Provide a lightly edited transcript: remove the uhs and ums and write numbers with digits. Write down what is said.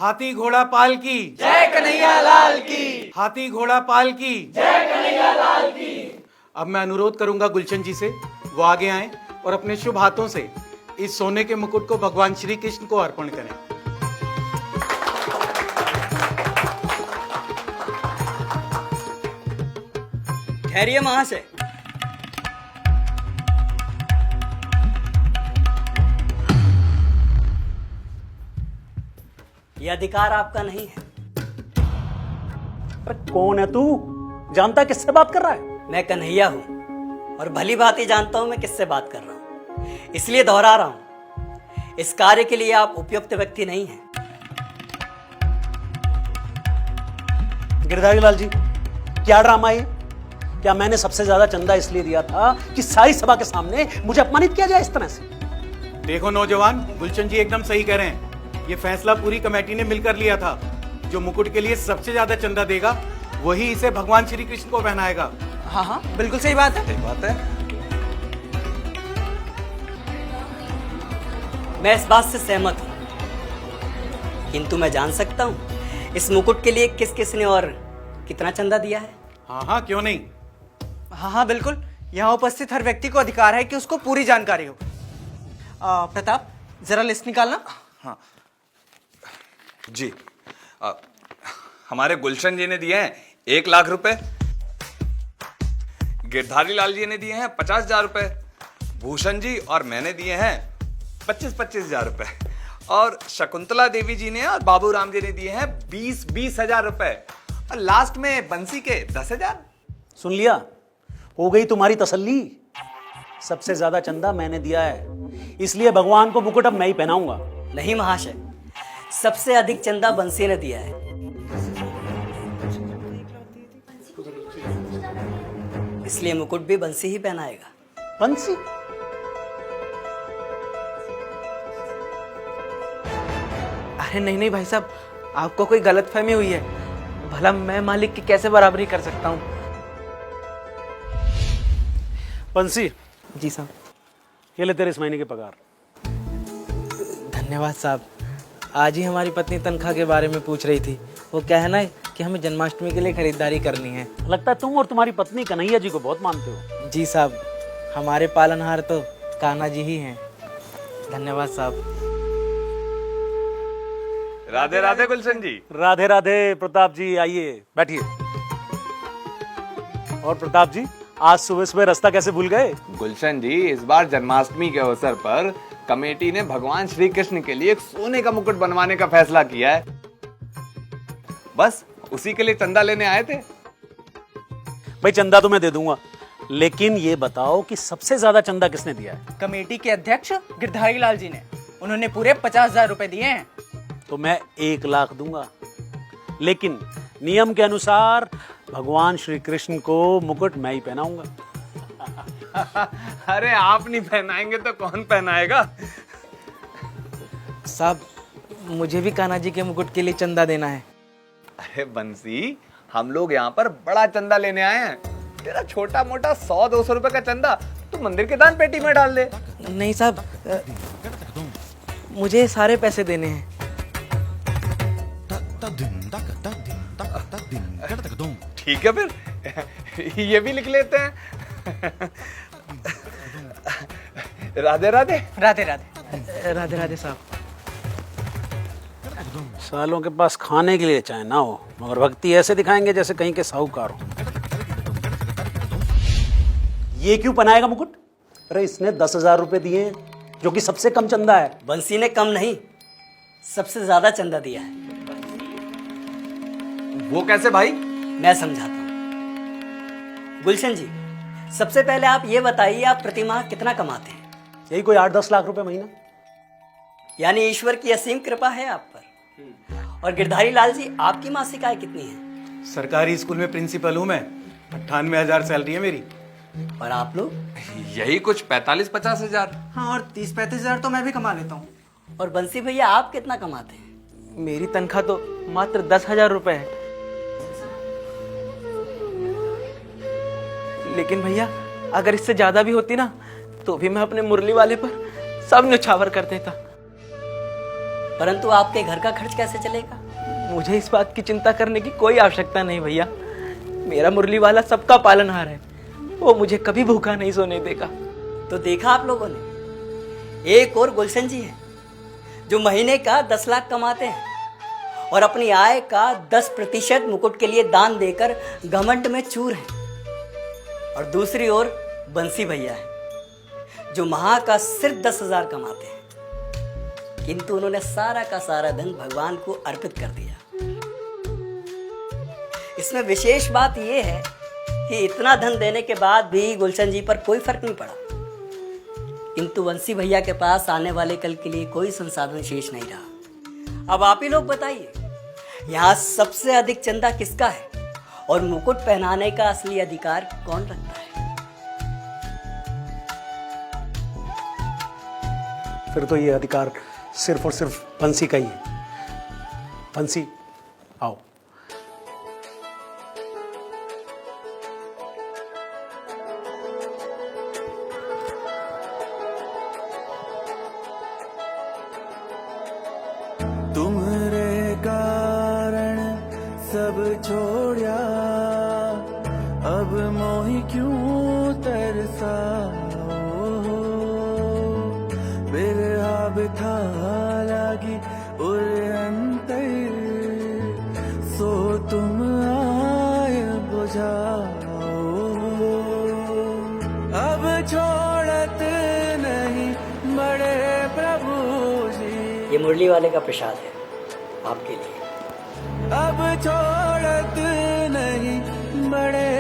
हाथी घोड़ा पाल की जय कन्हैया लाल की। हाथी घोड़ा पाल की जय कन्हैया लाल की। अब मैं अनुरोध करूंगा गुलशन जी से वो आगे आएं और अपने शुभ हाथों से इस सोने के मुकुट को भगवान श्री कृष्ण को अर्पण करें। ठहरिए महाशय। यह अधिकार आपका नहीं है। अरे कौन है तू? जानता किससे बात कर रहा है? मैं कन्हैया हूं और भली भांति जानता हूं मैं किससे बात कर रहा हूं, इसलिए दोहरा रहा हूं। इस कार्य के लिए आप उपयुक्त व्यक्ति नहीं हैं। गिरधारी लाल जी, क्या ड्रामा है? क्या मैंने सबसे ज्यादा चंदा इसलिए दिया था कि सारी सभा के सामने मुझे अपमानित किया जाए इस तरह से? देखो नौजवान, गुलशन जी एकदम सही कह रहे हैं। ये फैसला पूरी कमेटी ने मिलकर लिया था। जो मुकुट के लिए सबसे ज्यादा चंदा देगा वही इसे भगवान श्री कृष्ण को पहनाएगा। हाँ हाँ, बिल्कुल सही बात है। सही बात है। मैं इस बात से सहमत हूं, किंतु मैं जान सकता हूं इस मुकुट के लिए किस किसने और कितना चंदा दिया है? हाँ हाँ, क्यों नहीं। हाँ हाँ बिल्कुल, यहाँ उपस्थित हर व्यक्ति को अधिकार है कि उसको पूरी जानकारी हो। प्रताप, जरा लिस्ट निकालना। हाँ जी। हमारे गुलशन जी ने दिए हैं 1,00,000 रुपए, गिरधारी लाल जी ने दिए हैं 50,000 रुपए, भूषण जी और मैंने दिए हैं 25,000 रुपए, और शकुंतला देवी जी ने और बाबू राम जी ने दिए हैं 20,000 रुपए, और लास्ट में बंसी के 10,000। सुन लिया? हो गई तुम्हारी तसल्ली? सबसे ज्यादा चंदा मैंने दिया है, इसलिए भगवान को मुकुट अब मैं ही पहनाऊंगा। नहीं महाशय, सबसे अधिक चंदा बंसी ने दिया है। इसलिए मुकुट भी बंसी ही पहनाएगा। बंसी? अरे नहीं नहीं भाई साहब, आपको कोई गलतफहमी हुई है। भला मैं मालिक की कैसे बराबरी कर सकता हूँ? बंसी, जी साहब। ये ले तेरे इस महीने की पगार। धन्यवाद साहब। आज ही हमारी पत्नी तनख्वाह के बारे में पूछ रही थी। वो क्या है ना कि हमें जन्माष्टमी के लिए खरीदारी करनी है। लगता है तुम और तुम्हारी पत्नी कन्हैया जी को बहुत मानते हो। जी साहब, हमारे पालनहार तो कान्हा जी ही हैं। धन्यवाद साहब। राधे राधे गुलशन जी। राधे राधे प्रताप जी, आइए बैठिए। और प्रताप जी, आज सुबह सुबह रास्ता कैसे भूल गए? गुलशन जी, इस बार जन्माष्टमी के अवसर पर कमेटी ने भगवान श्री कृष्ण के लिए एक सोने का मुकुट बनवाने का फैसला किया है। बस उसी के लिए चंदा लेने आए थे। भाई चंदा तो मैं दे दूंगा, लेकिन ये बताओ कि सबसे ज्यादा चंदा किसने दिया है? कमेटी के अध्यक्ष गिरधारी लाल जी ने। उन्होंने पूरे 50,000 रुपए दिए हैं। तो मैं 1,00,000 दूंगा, लेकिन नियम के अनुसार भगवान श्री कृष्ण को मुकुट मैं ही पहनाऊंगा। अरे आप नहीं पहनाएंगे तो कौन पहनाएगा? साहब, मुझे भी कान्हा जी के मुकुट के लिए चंदा देना है। अरे बंसी, हम लोग यहाँ पर बड़ा चंदा लेने आए हैं। तेरा छोटा मोटा 100-200 रुपए का चंदा तू मंदिर के दान पेटी में डाल दे। नहीं साहब, मुझे सारे पैसे देने हैं। ठीक है फिर ये भी लिख लेते हैं। राधे राधे। राधे राधे। राधे राधे साहब। सालों के पास खाने के लिए चाहे ना हो, मगर भक्ति ऐसे दिखाएंगे जैसे कहीं के साहूकार हो। ये क्यों पहनाएगा मुकुट? अरे इसने 10,000 रुपए दिए हैं, जो कि सबसे कम चंदा है। बंसी ने कम नहीं, सबसे ज्यादा चंदा दिया है। वो कैसे भाई? मैं समझाता हूं। गुलशन जी, सबसे पहले आप ये बताइए, आप प्रतिमाह कितना कमाते हैं? यही कोई 8-10 लाख रुपए महीना। यानी ईश्वर की असीम कृपा है आप पर। और गिरधारी लाल जी, आपकी मासिक आय कितनी है? सरकारी स्कूल में प्रिंसिपल हूं मैं। 98,000 सैलरी है मेरी। और आप लोग? यही कुछ 45-50 हजार। हाँ, और 30-35 हजार तो मैं भी कमा लेता हूँ। और बंसी भैया, आप कितना कमाते हैं? मेरी तनख्वाह तो मात्र 10,000 रुपए है। लेकिन भैया, अगर इससे ज्यादा भी होती ना, तो भी मैं अपने मुरली वाले पर सब न्यौछावर कर देता। परंतु आपके घर का खर्च कैसे चलेगा? मुझे इस बात की चिंता करने की कोई आवश्यकता नहीं भैया। मेरा मुरली वाला सबका पालनहार है, वो मुझे कभी भूखा नहीं सोने देगा। तो देखा आप लोगों ने, एक और गुलशन जी हैं जो महीने का 10 लाख कमाते हैं और अपनी आय का 10% मुकुट के लिए दान देकर घमंड में चूर हैं। और दूसरी ओर बंसी भैया है जो माह का सिर्फ 10,000 कमाते हैं, किंतु उन्होंने सारा का सारा धन भगवान को अर्पित कर दिया। इसमें विशेष बात यह है कि इतना धन देने के बाद भी गुलशन जी पर कोई फर्क नहीं पड़ा, किंतु बंसी भैया के पास आने वाले कल के लिए कोई संसाधन शेष नहीं रहा। अब आप ही लोग बताइए, यहाँ सबसे अधिक चंदा किसका है और मुकुट पहनाने का असली अधिकार कौन रखता है? फिर तो ये अधिकार सिर्फ और सिर्फ बंसी का ही है। बंसी, आओ। तुम्हारे कारण सब छोड़या, अब मोहि क्यों तरसाओ, बिरहा बिथा लागी उर अंतर, सो तुम आय बुझाओ, अब छोड़त नहीं बड़े प्रभु जी। ये मुरली वाले का प्रसाद है आपके लिए। अब छोड़त नहीं बड़े